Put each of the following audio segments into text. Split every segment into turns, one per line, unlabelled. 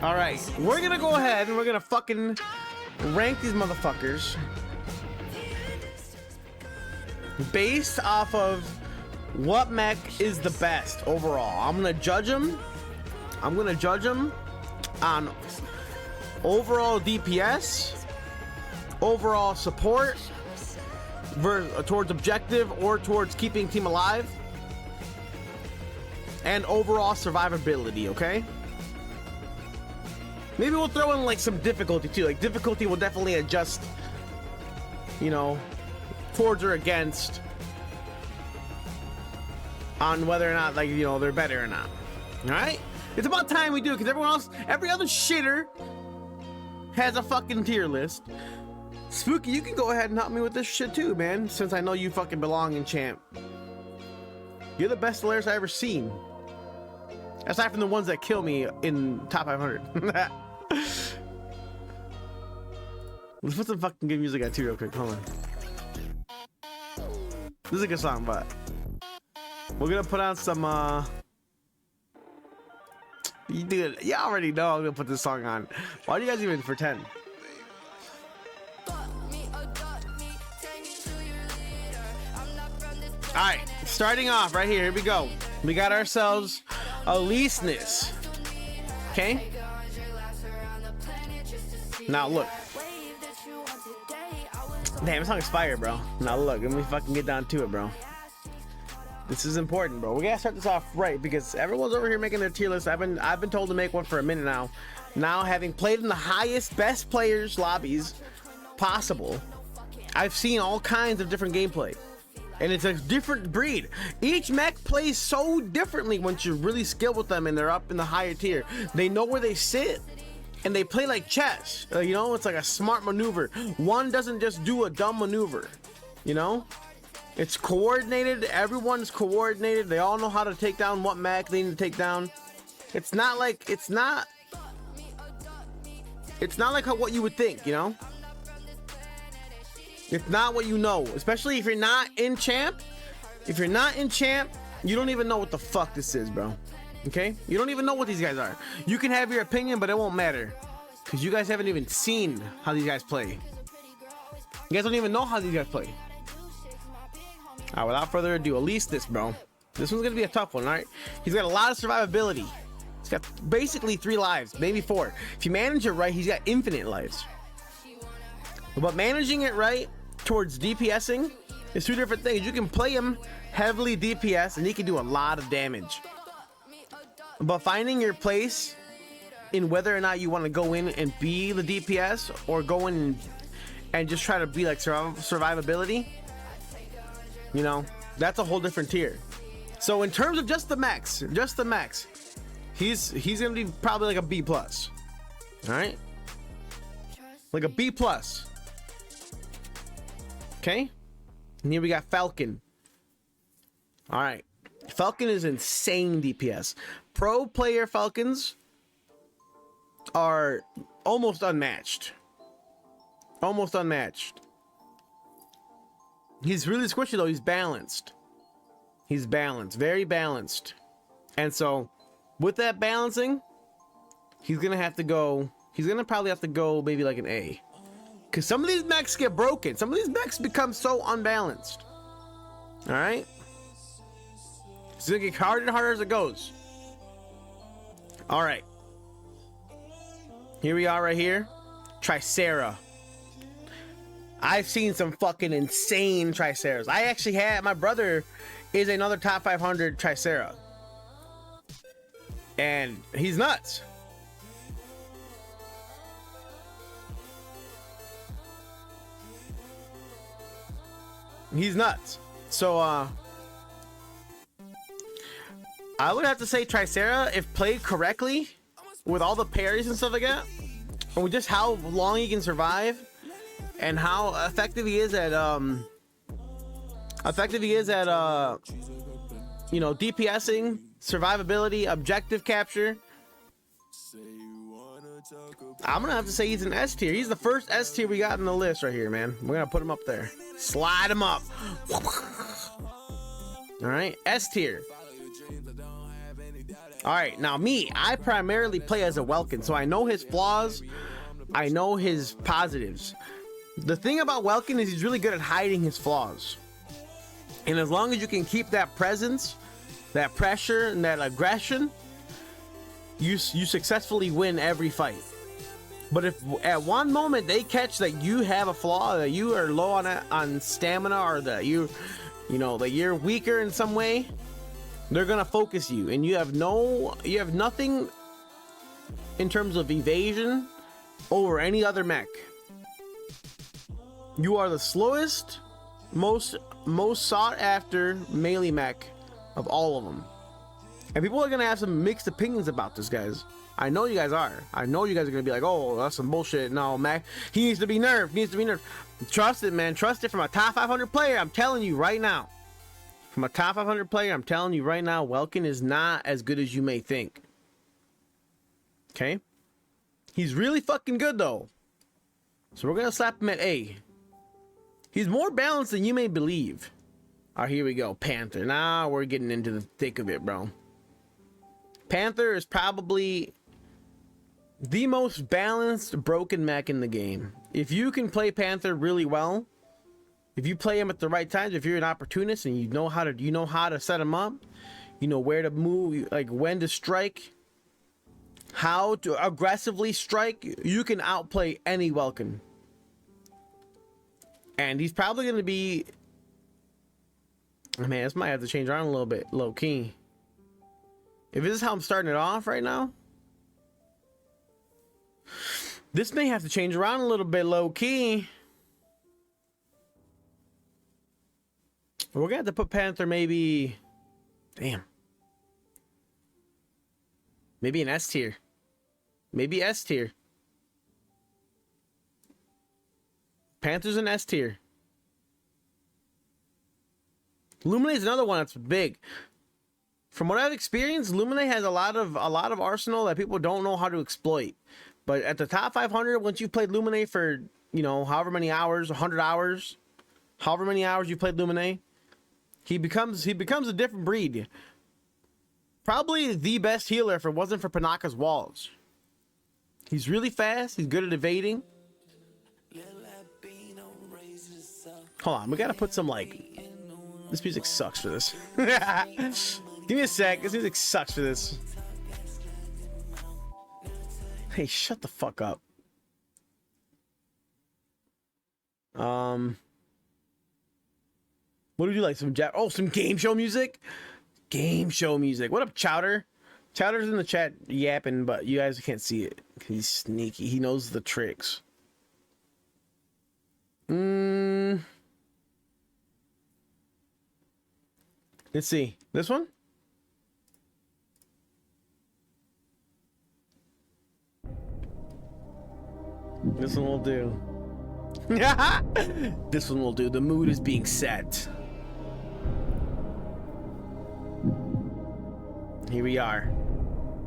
All right, we're gonna go ahead and we're gonna fucking rank these motherfuckers based off of what mech is the best overall. I'm gonna judge them. I'm gonna judge them on overall DPS, overall support, towards objective or towards keeping team alive, and overall survivability. Okay. Maybe we'll throw in like some difficulty too. Like difficulty will definitely adjust, you know, towards or against on whether or not, like, you know, they're better or not. All right, it's about time we do it because everyone else, every other shitter has a fucking tier list. Spooky, you can go ahead and help me with this shit too, man, since I know you fucking belong in champ. You're the best players I ever seen, aside from the ones that kill me in top 500. Let's put some fucking good music on too real quick. Hold on. This is a good song, but we're gonna put on some Dude, you already know I'm gonna put this song on. Why do you guys even pretend? Alright, starting off right here we go. We got ourselves Aleseness. Okay? Now look. Damn, this song is fire, bro. Now look, let me fucking get down to it, bro. This is important, bro. We gotta start this off right because everyone's over here making their tier list. I've been told to make one for a minute now. Now, having played in the highest, best players lobbies possible, I've seen all kinds of different gameplay, and it's a different breed. Each mech plays so differently once you're really skilled with them and they're up in the higher tier. They know where they sit, and they play like chess. You know, it's like a smart maneuver. One doesn't just do a dumb maneuver, you know? It's coordinated. Everyone's coordinated. They all know how to take down what mech they need to take down. It's not like what you would think, you know? It's not what you know, especially if you're not in champ. If you're not in champ, you don't even know what the fuck this is, bro. Okay? You don't even know what these guys are. You can have your opinion, but it won't matter because you guys haven't even seen how these guys play. You guys don't even know how these guys play. All right, without further ado, Aleseness, bro. This one's gonna be a tough one, all right? He's got a lot of survivability. He's got basically 3 lives, maybe 4. If you manage it right, he's got infinite lives. But managing it right towards DPSing is 2 different things. You can play him heavily DPS, and he can do a lot of damage. But finding your place in whether or not you want to go in and be the DPS or go in and just try to be like survivability, you know, that's a whole different tier. So in terms of just the mechs, he's gonna be probably like a B+. All right, like a B+. Okay, and here we got Falcon. All right, Falcon is insane DPS. Pro player Falcons are almost unmatched. Almost unmatched. He's really squishy though. He's balanced. He's balanced, very balanced. And so with that balancing, he's gonna probably have to go maybe like an A. Because some of these mechs get broken. Some of these mechs become so unbalanced. All right? It's gonna get harder and harder as it goes. All right. Here we are right here. Tricera. I've seen some fucking insane Triceras. I actually had, my brother is another top 500 Tricera. And he's nuts. He's nuts. So, I would have to say Tricera, if played correctly, with all the parries and stuff like that, and with just how long he can survive, and how effective he is at you know, DPSing, survivability, objective capture, I'm gonna have to say he's an S tier. He's the first S tier we got in the list right here, man. We're gonna put him up there. Slide him up. All right, S tier. All right, now me, I primarily play as a Welcon, so I know his flaws, I know his positives. The thing about Welcon is he's really good at hiding his flaws. And as long as you can keep that presence, that pressure, and that aggression, you successfully win every fight. But if at one moment they catch that you have a flaw, that you are low on stamina, or that you know that you're weaker in some way, they're gonna focus you, and you have nothing in terms of evasion over any other mech. You are the slowest, most sought after melee mech of all of them. And people are gonna have some mixed opinions about this, guys. I know you guys are. I know you guys are gonna be like, oh, that's some bullshit. No, Mac, he needs to be nerfed. He needs to be nerfed. Trust it, man. Trust it. From a top 500 player, I'm telling you right now. From a top 500 player, I'm telling you right now, Welcon is not as good as you may think. Okay? He's really fucking good, though. So we're gonna slap him at A. He's more balanced than you may believe. Alright, here we go. Panther. Now we're getting into the thick of it, bro. Panther is probably the most balanced broken mech in the game. If you can play Panther really well, if you play him at the right times, if you're an opportunist and you know how to set him up, you know where to move, like when to strike, how to aggressively strike, you can outplay any Welcon. And he's probably going to be, oh man, this might have to change around a little bit, low key. If this is how I'm starting it off right now, this may have to change around a little bit, low key. We're gonna have to put Panther maybe, damn, maybe an S tier, maybe S tier. Panther's an S tier. Lumina is another one that's big. From what I've experienced, Lumina has a lot of arsenal that people don't know how to exploit. But at the top 500, once you've played Lumina for, you know, however many hours, 100 hours, however many hours you played Lumina, he becomes a different breed. Probably the best healer if it wasn't for Panaka's walls. He's really fast. He's good at evading. Hold on, we gotta put some like. This music sucks for this. Give me a sec. This music sucks for this. Hey, shut the fuck up. What do you like? Some some game show music? Game show music. What up, Chowder? Chowder's in the chat yapping, but you guys can't see it. He's sneaky. He knows the tricks. Let's see. This one? This one will do. This one will do. The mood is being set. Here we are.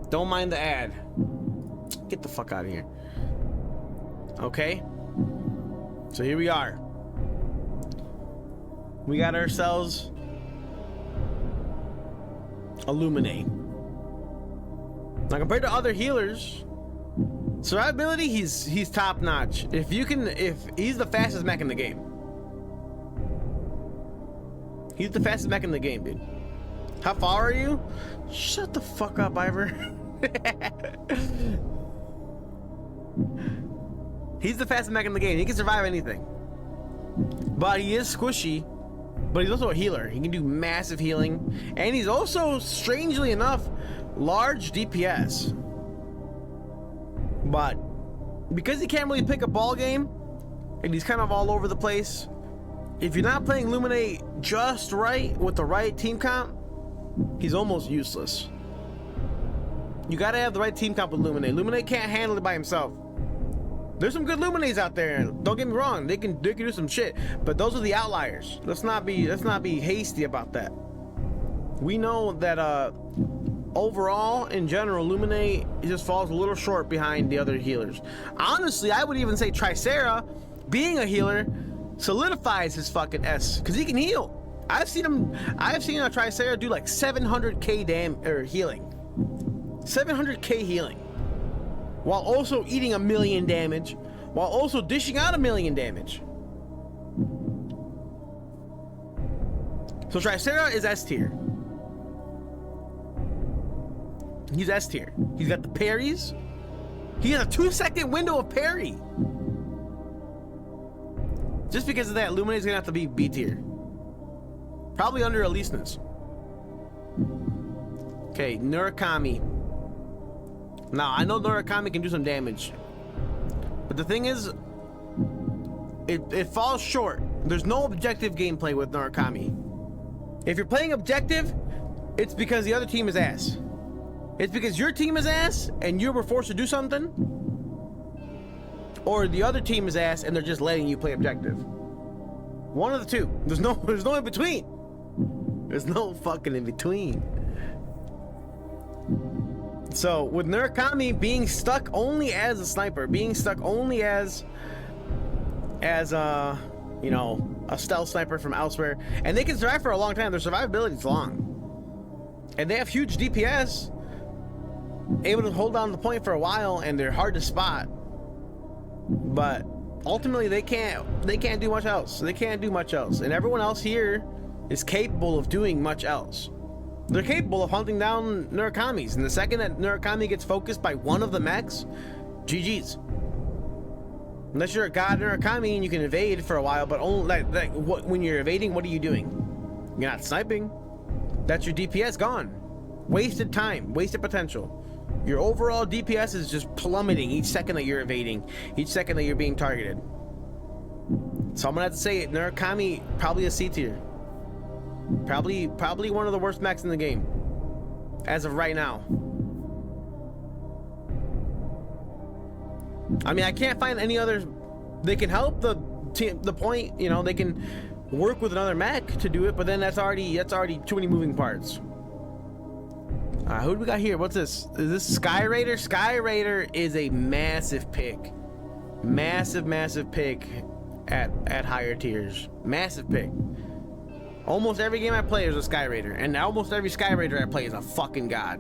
Don't mind the ad. Get the fuck out of here. Okay. So here we are. We got ourselves Illuminate. Now compared to other healers, survivability, he's top notch. If he's the fastest mech in the game. He's the fastest mech in the game, dude. How far are you? Shut the fuck up, Ivor. He's the fastest mech in the game. He can survive anything. But he is squishy. But he's also a healer. He can do massive healing. And he's also, strangely enough, large DPS. But because he can't really pick a ball game, and he's kind of all over the place, if you're not playing Illuminate just right with the right team comp, he's almost useless. You gotta have the right team comp with Illuminate. Illuminate can't handle it by himself. There's some good Luminates out there. Don't get me wrong, they can do some shit, but those are the outliers. Let's not be hasty about that. We know that overall, in general, Illuminate just falls a little short behind the other healers. Honestly, I would even say Tricera, being a healer, solidifies his fucking S, because he can heal. I've seen a Tricera do like 700k healing. 700k healing, while also eating 1,000,000 damage, while also dishing out 1,000,000 damage. So Tricera is S tier. He's S tier. He's got the parries. He has a 2-second window of parry. Just because of that, Lumina is gonna have to be B tier. Probably under Elise's. Okay, Narakami. Now, I know Narakami can do some damage. But the thing is, it falls short. There's no objective gameplay with Narakami. If you're playing objective, it's because the other team is ass. It's because your team is ass and you were forced to do something, or the other team is ass and they're just letting you play objective. One of the two. There's no in between. There's no fucking in between. So with Narakami being stuck only as a sniper, being stuck only as you know, a stealth sniper from elsewhere, and they can survive for a long time. Their survivability is long, and they have huge DPS, able to hold down the point for a while, and they're hard to spot. But ultimately, they can't do much else. They can't do much else, and everyone else here is capable of doing much else. They're capable of hunting down Narakamis, and the second that Narakami gets focused by one of the mechs, GG's. Unless you're a god Narakami and you can evade for a while, but only when you're evading, what are you doing? You're not sniping. That's your DPS gone. Wasted time, wasted potential. Your overall DPS is just plummeting each second that you're evading, each second that you're being targeted. So I'm gonna have to say it, Narakami probably a C tier. Probably one of the worst mechs in the game as of right now. I mean, I can't find any others. They can help the point, you know, they can work with another mech to do it, but then that's already too many moving parts. Who do we got here? What's this? Is this Skyraider? Skyraider is a massive pick. Massive pick at higher tiers. Massive pick. Almost every game I play is a Skyraider, and almost every Skyraider I play is a fucking god.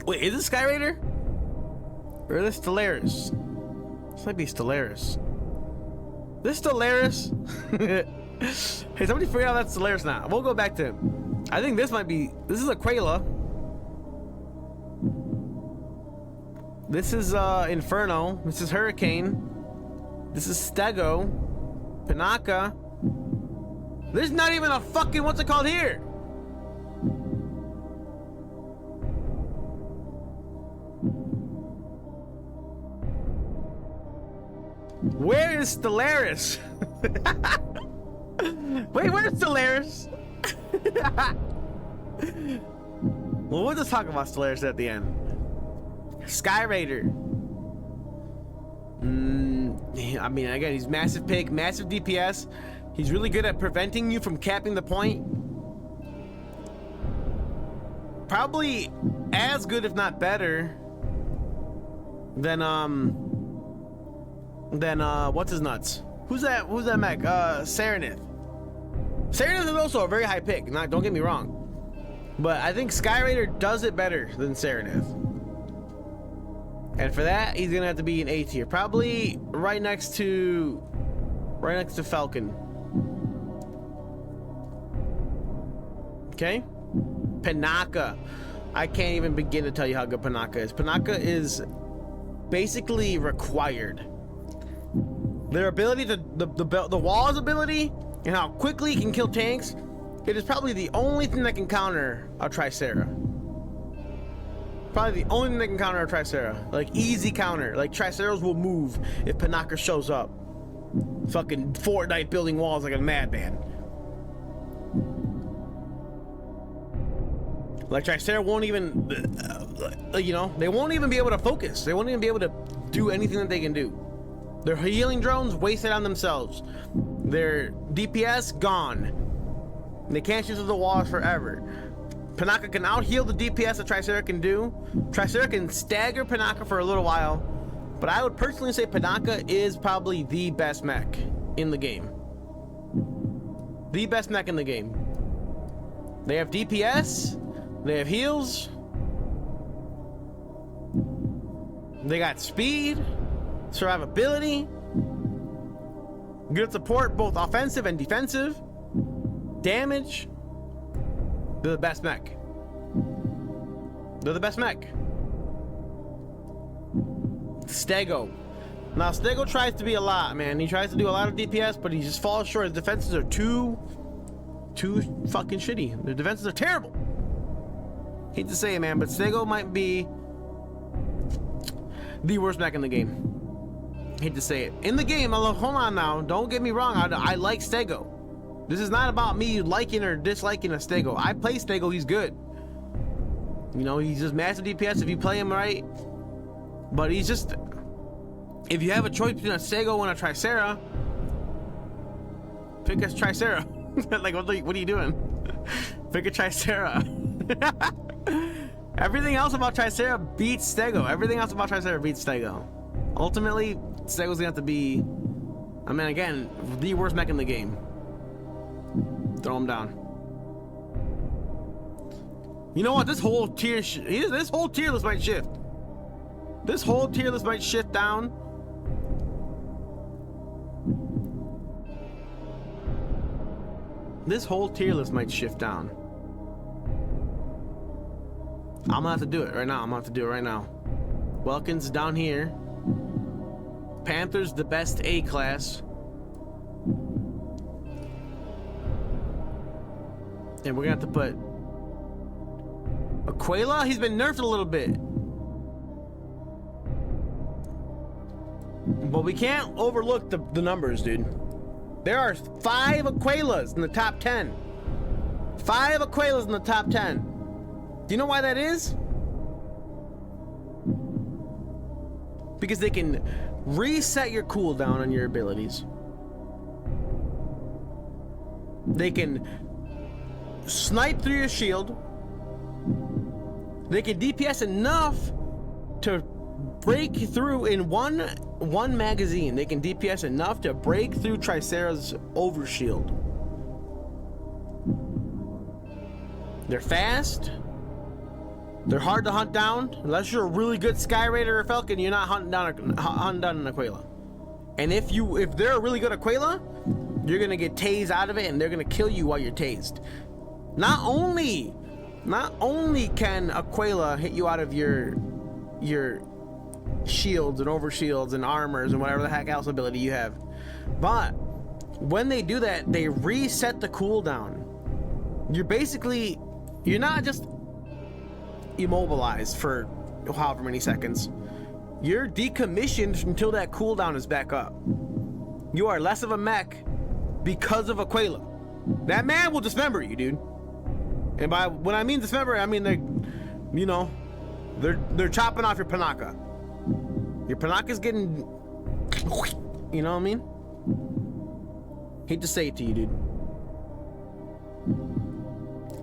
Wait, is it Skyraider? Or is this Stellaris? This might be Stellaris. This Stellaris? Hey, somebody figure out that's Stellaris now. We'll go back to him. I think this is Aqua. This is Inferno. This is Hurricane. This is Stego. Panaka. There's not even a fucking, what's it called here? Where is Stellaris? Wait, where's Stellaris? Well, we'll just talk about Stellaris at the end. Skyraider. I mean, again, he's massive pick, massive DPS. He's really good at preventing you from capping the point. Probably as good, if not better, than what's his nuts? Who's that mech? Serenith. Serenith is also a very high pick. Don't get me wrong, but I think Skyraider does it better than Serenith. And for that, he's gonna have to be an A tier, probably right next to Falcon. Okay, Panaka. I can't even begin to tell you how good Panaka is. Panaka is basically required. Their ability to the wall's ability and how quickly he can kill tanks. It is probably the only thing that can counter a Tricera. Probably the only thing that can counter a Tricera. Like, easy counter. Like, Triceras will move if Panaka shows up. Fucking Fortnite building walls like a madman. Like, Tricera won't even, you know, they won't even be able to focus. They won't even be able to do anything that they can do. Their healing drones wasted on themselves. Their DPS gone. They can't shoot through the walls forever. Panaka can out-heal the DPS that Tricera can do. Tricera can stagger Panaka for a little while, but I would personally say Panaka is probably the best mech in the game. The best mech in the game. They have DPS, They have heals. They got speed, survivability, good support, both offensive and defensive, damage. They're the best mech. They're the best mech. Stego. Now Stego tries to be a lot, man. He tries to do a lot of DPS, but he just falls short. His defenses are too fucking shitty. Their defenses are terrible. Hate to say it, man, but Stego might be the worst mech in the game. Hate to say it. In the game, hold on now. Don't get me wrong. I like Stego. This is not about me liking or disliking a Stego. I play Stego. He's good. You know, he's just massive DPS if you play him right. But he's just... If you have a choice between a Stego and a Tricera, pick a Tricera. Like, what are you doing? Pick a Tricera. Everything else about Tricera beats Stego. Everything else about Tricera beats Stego. Ultimately, Stego's gonna have to be, I mean, again, the worst mech in the game. Throw him down. You know what? This whole tier list might shift. This whole tier list might shift down. This whole tier list might shift down. I'm gonna have to do it right now. Welcon's down here. Panther's the best A class. And we're gonna have to put Aqua. He's been nerfed a little bit. But we can't overlook the numbers, dude. There are 5 Aquas in the top 10. 5 Aquas in the top 10. Do you know why that is? Because they can reset your cooldown on your abilities. They can snipe through your shield. They can DPS enough to break through in one magazine. They can DPS enough to break through Tricera's overshield. They're fast. They're hard to hunt down. Unless you're a really good Skyraider or Falcon, you're not hunting down an Aqua. And if they're a really good Aqua, you're gonna get tased out of it, and they're gonna kill you while you're tased. Not only can Aqua hit you out of your shields and overshields and armors and whatever the heck else ability you have, but when they do that, they reset the cooldown. You're not just immobilized for however many seconds. You're decommissioned until that cooldown is back up. You are less of a mech because of Aqua. That man will dismember you, dude. And when I mean dismember, I mean they're chopping off your Panaka. Your Panaka's getting, you know what I mean? Hate to say it to you, dude.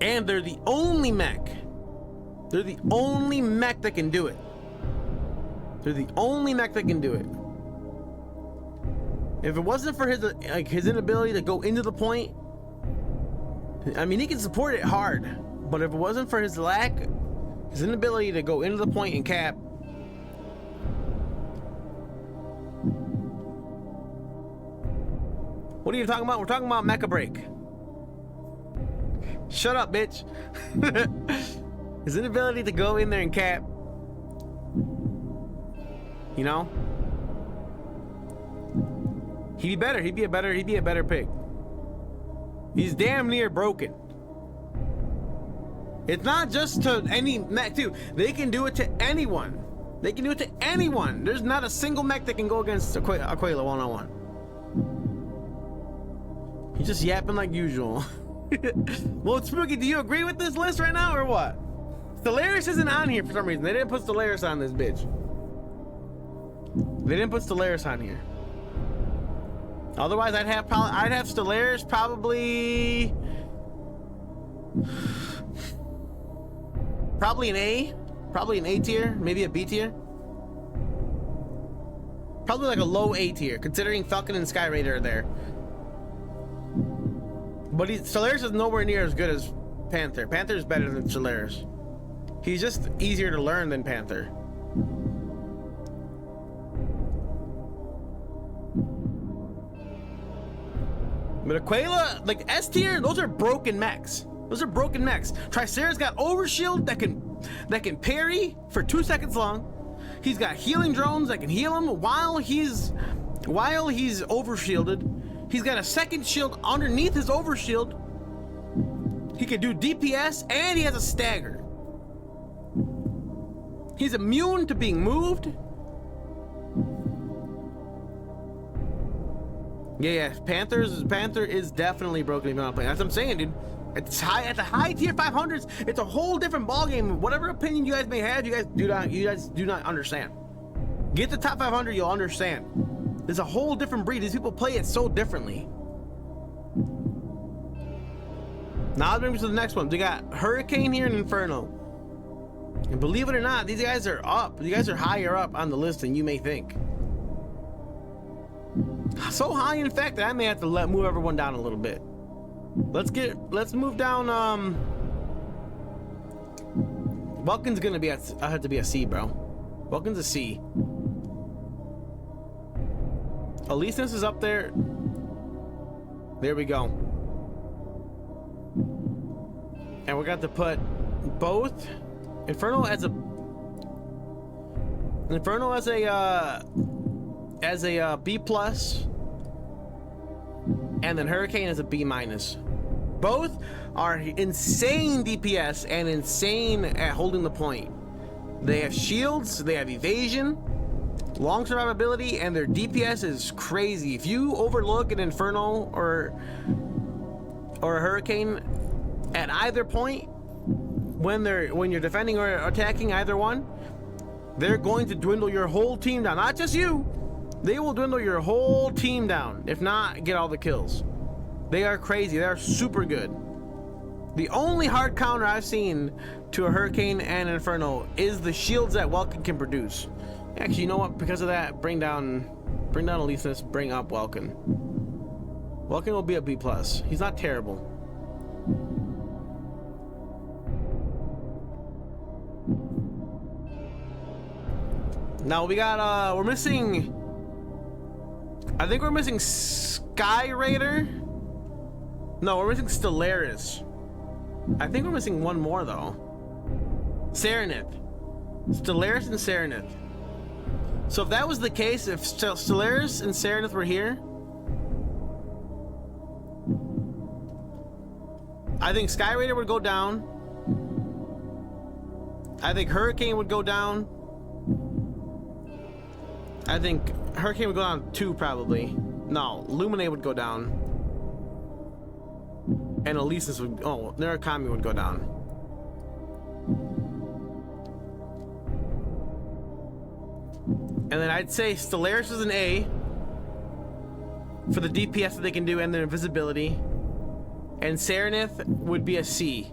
And they're the only mech. They're the only mech that can do it. They're the only mech that can do it. If it wasn't for his inability to go into the point, I mean, he can support it hard, but if it wasn't for his inability to go into the point and cap, what are you talking about? We're talking about mecha break. Shut up, bitch. His inability to go in there and cap, you know, he'd be better. He'd be a better pick. He's damn near broken. It's not just to any mech too. They can do it to anyone. They can do it to anyone. There's not a single mech that can go against Aqua one-on-one. He's just yapping like usual. Well, Spooky, do you agree with this list right now or what? Stellaris isn't on here for some reason. They didn't put Stellaris on this bitch. They didn't put Stellaris on here. Otherwise, I'd have Stellaris probably an A tier, maybe a B tier. Probably like a low A tier, considering Falcon and Skyraider are there. But Stellaris is nowhere near as good as Panther. Panther is better than Stellaris. He's just easier to learn than Panther. But Aqua, like S tier, those are broken mechs. Those are broken mechs. Tricera's got overshield that can parry for 2 seconds long. He's got healing drones that can heal him while he's overshielded. He's got a second shield underneath his overshield. He can do DPS and he has a stagger. He's immune to being moved. Yeah, Panther is definitely broken if you're not playing. That's what I'm saying, dude. It's high at the high tier 500s. It's a whole different ballgame. Whatever opinion you guys may have, you guys do not understand. Get the top 500, you'll understand. There's a whole different breed. These people play it so differently. Now let's move to the next one. They got Hurricane here and Inferno. And believe it or not, these guys are up. You guys are higher up on the list than you may think. So high, in fact, that I may have to move everyone down a little bit. Let's move down. Welcon's gonna be I have to be a C, bro. Welcon's a C. Aleseness is up there. There we go. And we're going to put both Inferno as a B plus, and then Hurricane as a B minus. Both are insane DPS and insane at holding the point. They have shields, they have evasion, long survivability, and their DPS is crazy. If you overlook an Inferno or a Hurricane at either point, when you're defending or attacking either one, they're going to dwindle your whole team down. Not just you. They will dwindle your whole team down, if not get all the kills. They are crazy. They are super good. The only hard counter I've seen to a Hurricane and Inferno is the shields that Welcon can produce. Actually, you know what? Because of that, bring down Aleseness, bring up Welcon. Welcon will be a B plus. He's not terrible. Now we got we're missing. I think we're missing Skyraider. No, we're missing Stellaris. I think we're missing one more though. Serenith. Stellaris and Serenith. So if that was the case, if Stellaris and Serenith were here, I think Skyraider would go down. I think Hurricane would go down. I think Hurricane would go down 2 probably. No, Lumina would go down. And Aleseness would, Narakami would go down. And then I'd say Stellaris is an A for the DPS that they can do and their invisibility. And Serenith would be a C.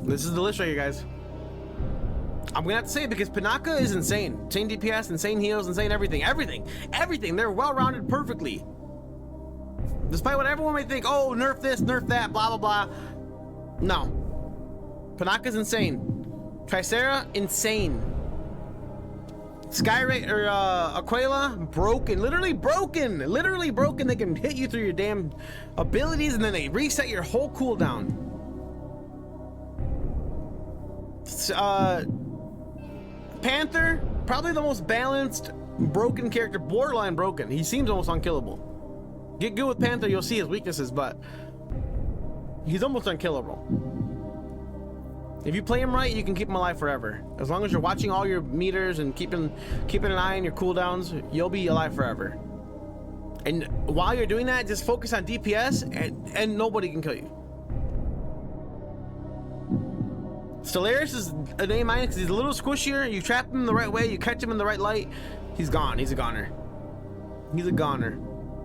This is the list right here, guys. I'm gonna have to say it because Panaka is insane. Insane DPS, insane heals, insane everything. Everything. They're well-rounded perfectly. Despite what everyone may think, oh, nerf this, nerf that, blah, blah, blah. No. Panaka's insane. Tricera, insane. Skyraider, Aqua, broken. Literally broken. Literally broken. They can hit you through your damn abilities and then they reset your whole cooldown. Panther, probably the most balanced, broken character, borderline broken. He seems almost unkillable. Get good with Panther, you'll see his weaknesses, but he's almost unkillable. If you play him right, you can keep him alive forever. As long as you're watching all your meters and keeping an eye on your cooldowns, you'll be alive forever. And while you're doing that, just focus on DPS and nobody can kill you. Stellaris is an A minus because he's a little squishier. You trap him the right way, you catch him in the right light, he's gone. He's a goner. He's a goner.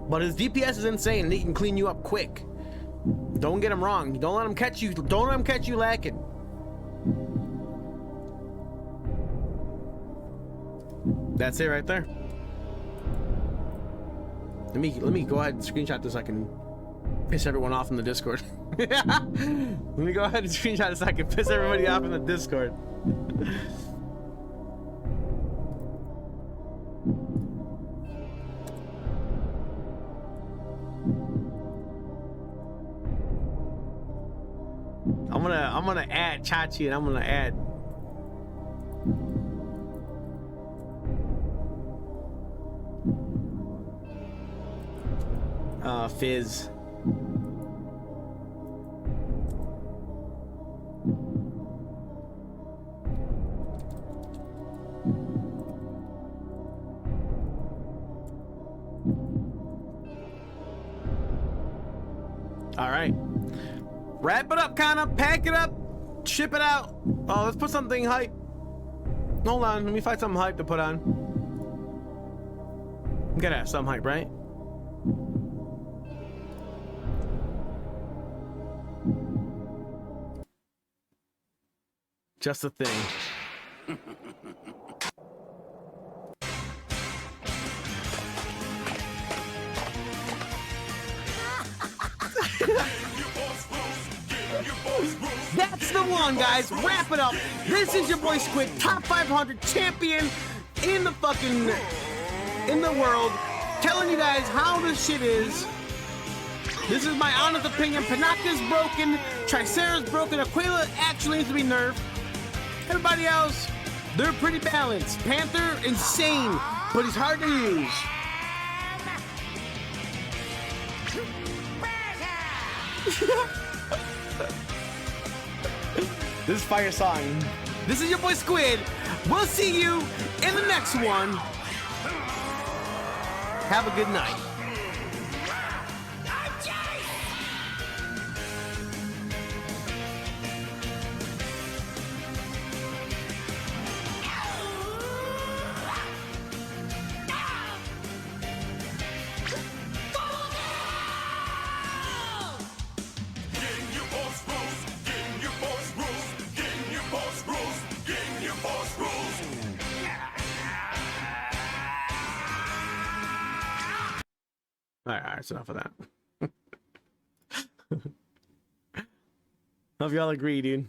But his DPS is insane and he can clean you up quick. Don't get him wrong. Don't let him catch you. Don't let him catch you lacking. That's it right there. Let me go ahead and screenshot this so I can Piss everyone off in the Discord. Let me go ahead and screenshot it so I can piss everybody off in the Discord. I'm gonna add Chachi, and I'm gonna add Fizz. All right, wrap it up, kind of pack it up, ship it out. Oh, let's put something hype. Hold on, let me find something hype to put on. I'm gonna have some hype, right? Just a thing. That's the one, guys. Wrap it up. This is your boy Squid, top 500 champion in the world, telling you guys how this shit is. This is my honest opinion. Panaka's broken, Tricera's broken, Aqua actually needs to be nerfed. Everybody else, they're pretty balanced. Panther, insane, but he's hard to use. This is fire song. This is your boy Squid. We'll see you in the next one. Have a good night. All right, that's enough of that. Hope y'all agree, dude.